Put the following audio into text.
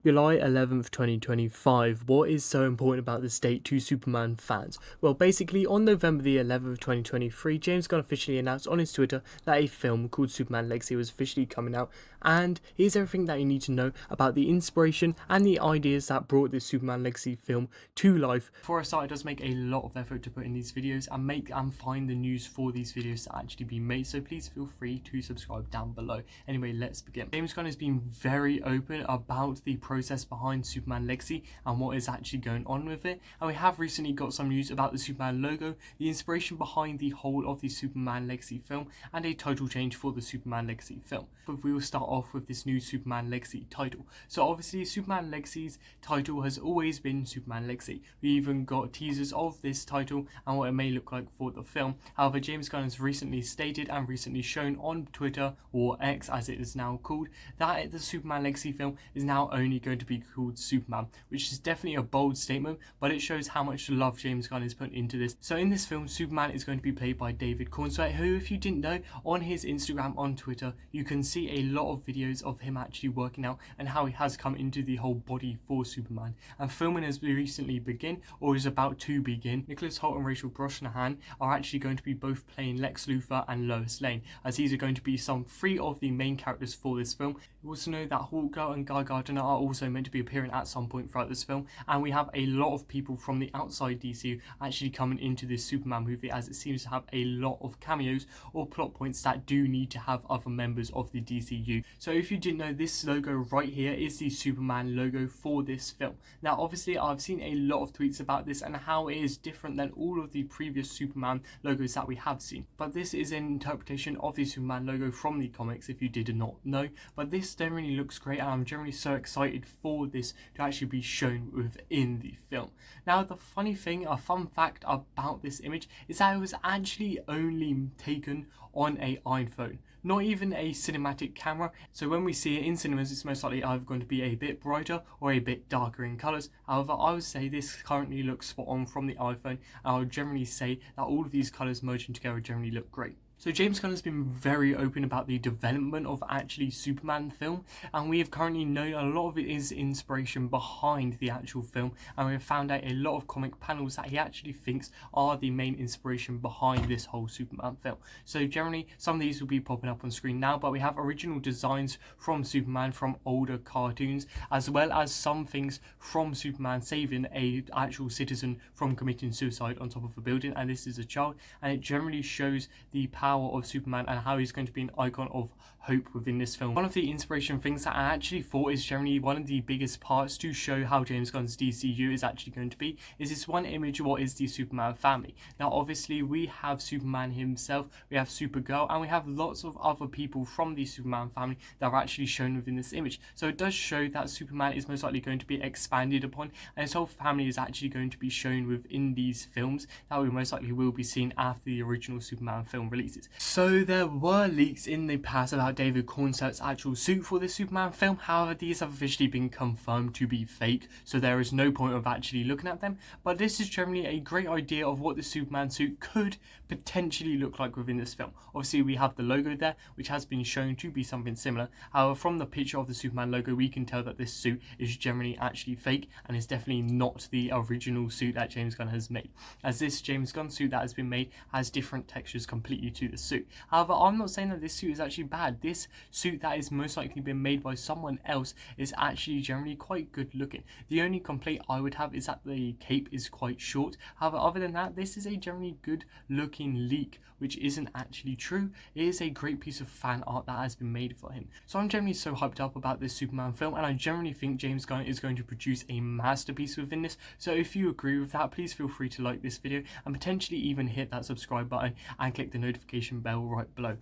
July 11th, 2025. What is so important about this date to Superman fans? Well, basically, on November the 11th, 2023, James Gunn officially announced on his Twitter that a film called Superman Legacy was officially coming out, and here's everything that you need to know about the inspiration and the ideas that brought this Superman Legacy film to life. Before I start, it does make a lot of effort to put in these videos and find the news for these videos to actually be made, so please feel free to subscribe down below. Anyway, let's begin. James Gunn has been very open about the process behind Superman Legacy and what is actually going on with it, and we have recently got some news about the Superman logo, the inspiration behind the whole of the Superman Legacy film, and a title change for the Superman Legacy film. But we will start off with this new Superman Legacy title. So obviously Superman Legacy's title has always been Superman Legacy. We even got teasers of this title and what it may look like for the film. However, James Gunn has recently stated and recently shown on Twitter, or X as it is now called, that the Superman Legacy film is now only going to be called Superman, which is definitely a bold statement, but it shows how much love James Gunn has put into this. So in this film, Superman is going to be played by David Cornsweet, who, if you didn't know, on his Instagram, on Twitter, you can see a lot of videos of him actually working out and how he has come into the whole body for Superman. And filming has recently begun, or is about to begin. Nicholas Hoult and Rachel Brosnahan are actually going to be both playing Lex Luthor and Lois Lane, as these are going to be some three of the main characters for this film. You also know that Hawkgirl and Guy Gardner are also meant to be appearing at some point throughout this film, and we have a lot of people from the outside DCU actually coming into this Superman movie, as it seems to have a lot of cameos or plot points that do need to have other members of the DCU. So if you didn't know, this logo right here is the Superman logo for this film. Now obviously I've seen a lot of tweets about this and how it is different than all of the previous Superman logos that we have seen, but this is an interpretation of the Superman logo from the comics, if you did not know. But this generally looks great, and I'm generally so excited for this to actually be shown within the film. Now the funny thing, a fun fact about this image, is that it was actually only taken on an iPhone, not even a cinematic camera. So when we see it in cinemas, it's most likely either going to be a bit brighter or a bit darker in colours. However, I would say this currently looks spot on from the iPhone, and I would generally say that all of these colours merging together generally look great. So James Gunn has been very open about the development of actually Superman film, and we have currently known a lot of it is inspiration behind the actual film, and we have found out a lot of comic panels that he actually thinks are the main inspiration behind this whole Superman film. So generally some of these will be popping up on screen now, but we have original designs from Superman from older cartoons, as well as some things from Superman saving a actual citizen from committing suicide on top of a building, and this is a child, and it generally shows the power of Superman and how he's going to be an icon of hope within this film. One of the inspiration things that I actually thought is generally one of the biggest parts to show how James Gunn's DCU is actually going to be is this one image, what is the Superman family. Now obviously we have Superman himself, we have Supergirl, and we have lots of other people from the Superman family that are actually shown within this image. So it does show that Superman is most likely going to be expanded upon, and his whole family is actually going to be shown within these films that we most likely will be seen after the original Superman film releases. So there were leaks in the past about David Cornsweet's actual suit for this Superman film. However, these have officially been confirmed to be fake, so there is no point of actually looking at them. But this is generally a great idea of what the Superman suit could potentially look like within this film. Obviously we have the logo there, which has been shown to be something similar. However, from the picture of the Superman logo, we can tell that this suit is generally actually fake and is definitely not the original suit that James Gunn has made, as this James Gunn suit that has been made has different textures completely to the suit. However, I'm not saying that this suit is actually bad. This suit that is most likely been made by someone else is actually generally quite good looking. The only complaint I would have is that the cape is quite short. However, other than that, this is a generally good looking leak, which isn't actually true. It is a great piece of fan art that has been made for him. So I'm generally so hyped up about this Superman film, and I generally think James Gunn is going to produce a masterpiece within this. So if you agree with that, please feel free to like this video and potentially even hit that subscribe button and click the notification bell right below.